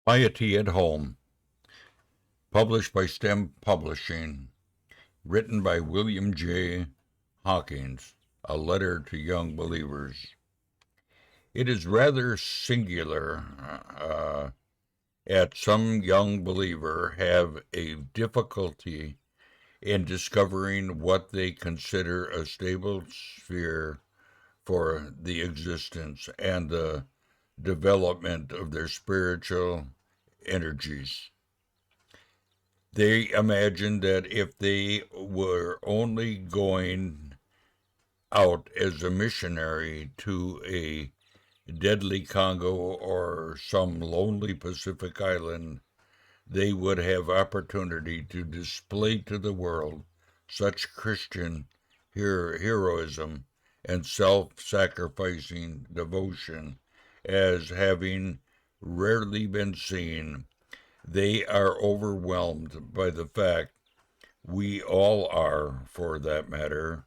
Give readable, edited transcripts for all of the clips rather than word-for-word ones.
Piety at Home, published by STEM Publishing, written by William J. Hocking, a letter to young believers. It is rather singular that some young believer have a difficulty in discovering what they consider a stable sphere for the existence and the development of their spiritual energies. They imagined that if they were only going out as a missionary to a deadly Congo or some lonely Pacific island, they would have opportunity to display to the world such Christian heroism and self-sacrificing devotion as having rarely been seen. They are overwhelmed by the fact, we all are for that matter,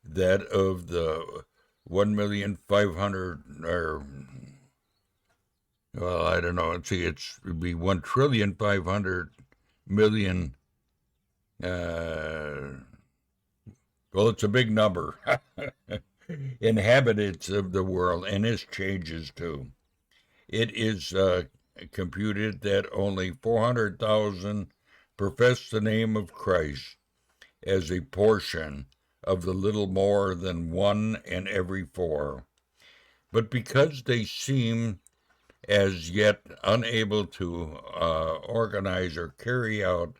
that of the 1,500,000 or well, I don't know. Let's see, it'd be 1,500,000,000,000. Well, it's a big number. Inhabitants of the world, and this changes too. It is computed that only 400,000 profess the name of Christ as a portion of the little more than 1 in every 4. But because they seem as yet unable to organize or carry out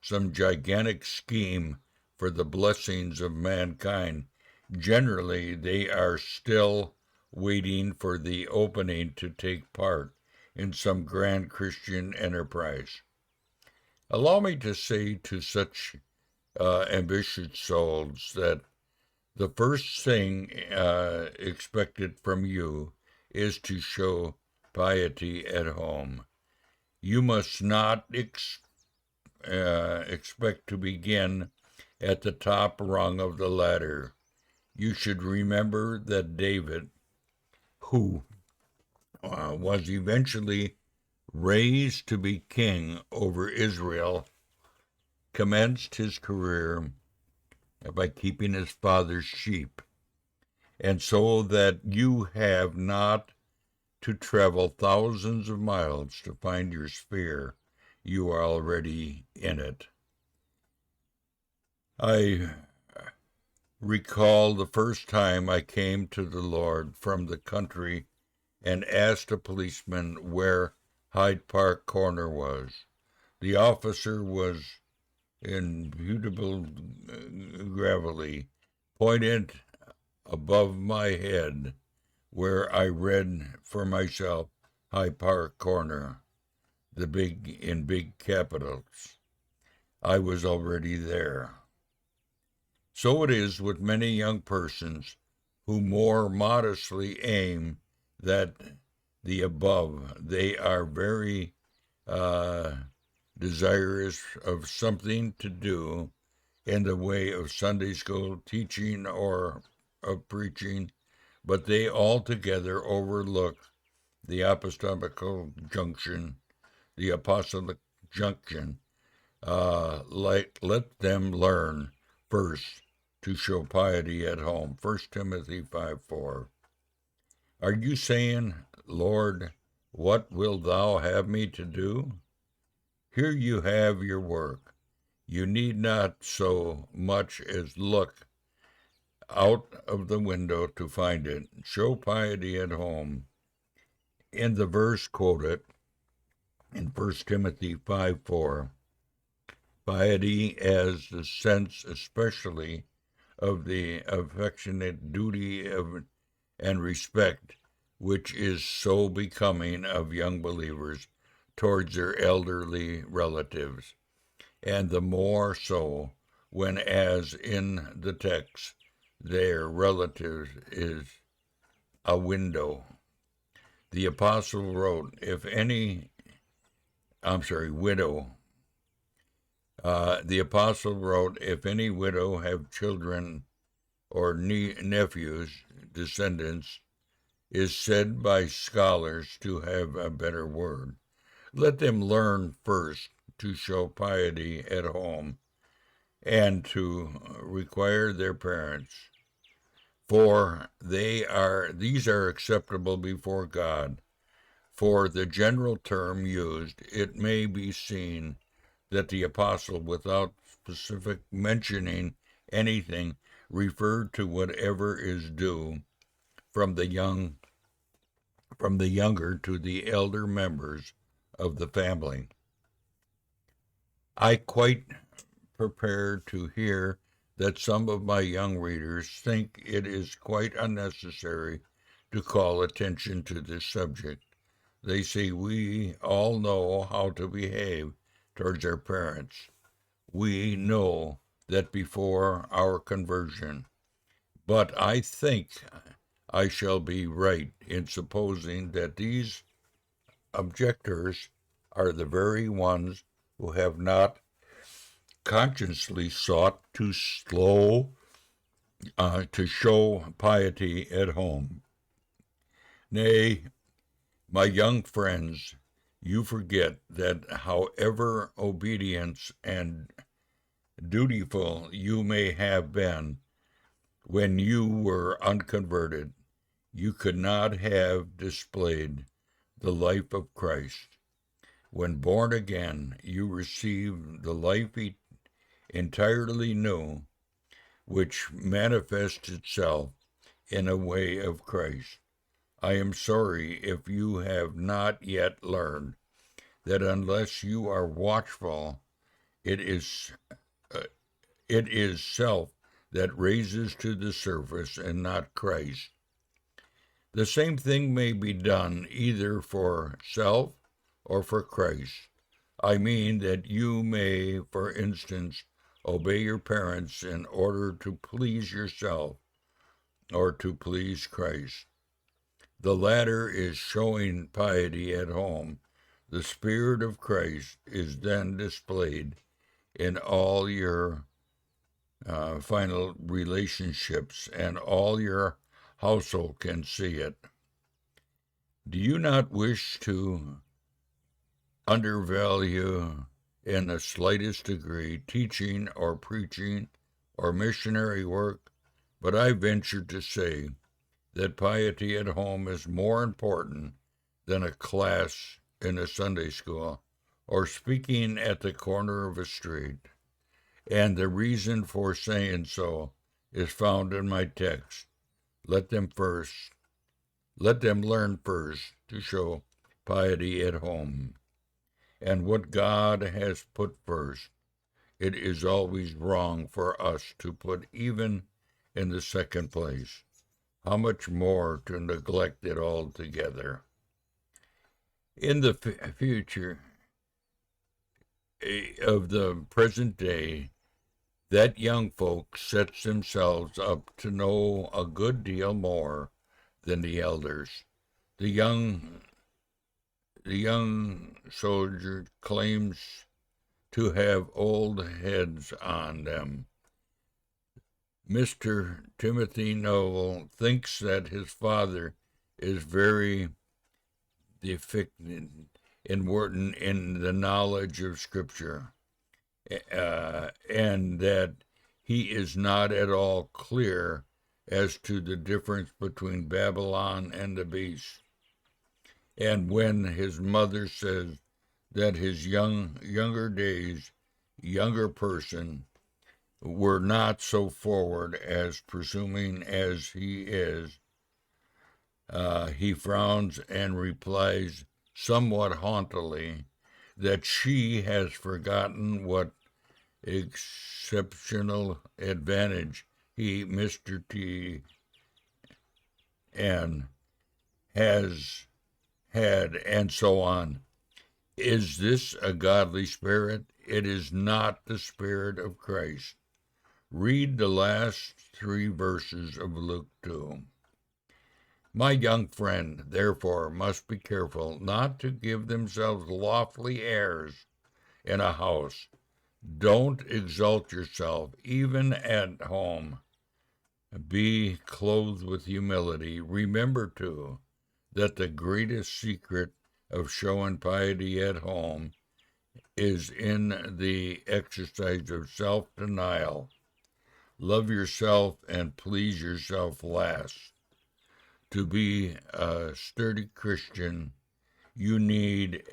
some gigantic scheme for the blessings of mankind, generally they are still waiting for the opening to take part in some grand Christian enterprise. Allow me to say to such ambitious souls that the first thing expected from you is to show piety at home. You must not expect to begin at the top rung of the ladder. You should remember that David, who was eventually raised to be king over Israel, commenced his career by keeping his father's sheep, and so that you have not to travel thousands of miles to find your sphere. You are already in it. I recall the first time I came to the Lord from the country and asked a policeman where Hyde Park Corner was. The officer was indubitable gravely pointed above my head, where I read for myself Hyde Park Corner, in big capitals. I was already there. So it is with many young persons who more modestly aim at the above. They are very desirous of something to do in the way of Sunday school teaching or of preaching, but they altogether overlook the apostolical junction, the apostolic junction. Let them learn first to show piety at home. 1 Timothy 5:4. Are you saying, Lord, what wilt thou have me to do? Here you have your work. You need not so much as look out of the window to find it. Show piety at home. In the verse quoted in 1 Timothy 5:4, piety as the sense especially of the affectionate duty and respect which is so becoming of young believers towards their elderly relatives, and the more so when, as in the text, their relatives is a widow. The apostle wrote, the apostle wrote, if any widow have children or nephews, descendants, is said by scholars to have a better word. Let them learn first to show piety at home and to require their parents, for these are acceptable before God. For the general term used, it may be seen that the apostle, without specific mentioning anything, referred to whatever is due from the younger to the elder members of the family. I quite prepare to hear that some of my young readers think it is quite unnecessary to call attention to this subject. They say we all know how to behave towards our parents. We know that before our conversion. But I think I shall be right in supposing that these objectors are the very ones who have not consciously sought to to show piety at home. Nay, my young friends, you forget that however obedient and dutiful you may have been when you were unconverted, you could not have displayed the life of Christ. When born again, you receive the life entirely new, which manifests itself in a way of Christ. I am sorry if you have not yet learned that unless you are watchful, it is self that raises to the surface and not Christ. The same thing may be done either for self or for Christ. I mean that you may, for instance, obey your parents in order to please yourself or to please Christ. The latter is showing piety at home. The Spirit of Christ is then displayed in all your final relationships, and all your household can see it. Do you not wish to undervalue in the slightest degree teaching or preaching or missionary work? But I venture to say that piety at home is more important than a class in a Sunday school or speaking at the corner of a street. And the reason for saying so is found in my text. Let them learn first to show piety at home. And what God has put first, it is always wrong for us to put even in the second place. How much more to neglect it altogether? In the future of the present day, that young folk sets themselves up to know a good deal more than the elders. The young soldier claims to have old heads on them. Mr. Timothy Noel thinks that his father is very deficient in the knowledge of Scripture. And that he is not at all clear as to the difference between Babylon and the beast. And when his mother says that his younger person, were not so forward as presuming as he is, he frowns and replies somewhat haughtily that she has forgotten what exceptional advantage he, Mr. T, and has had, and so on. Is this a godly spirit? It is not the Spirit of Christ. Read the last 3 verses of Luke 2. My young friend, therefore, must be careful not to give themselves lofty airs in a house. Don't exalt yourself, even at home. Be clothed with humility. Remember, too, that the greatest secret of showing piety at home is in the exercise of self-denial. Love yourself and please yourself last. To be a sturdy Christian, you need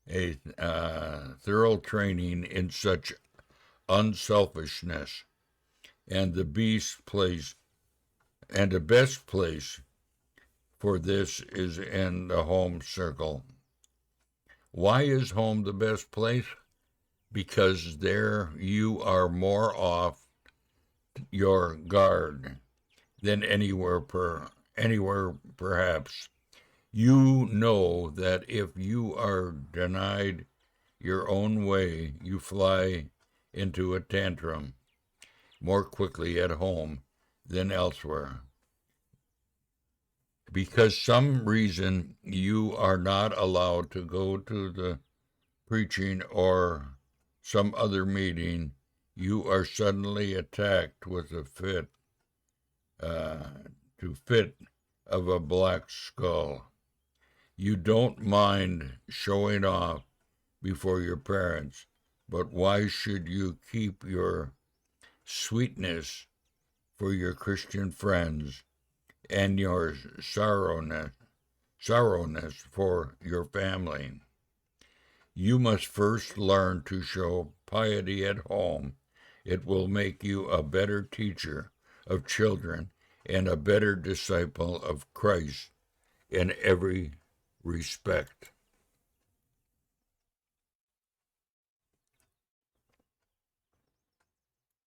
a thorough training in such unselfishness, and the best place for this is in the home circle. Why is home the best place? Because there you are more off your guard than anywhere perhaps. You know that if you are denied your own way, you fly into a tantrum more quickly at home than elsewhere. Because some reason you are not allowed to go to the preaching or some other meeting, you are suddenly attacked with a fit of a black skull. You don't mind showing off before your parents, but why should you keep your sweetness for your Christian friends and your sorrowness for your family? You must first learn to show piety at home. It will make you a better teacher of children and a better disciple of Christ in every respect.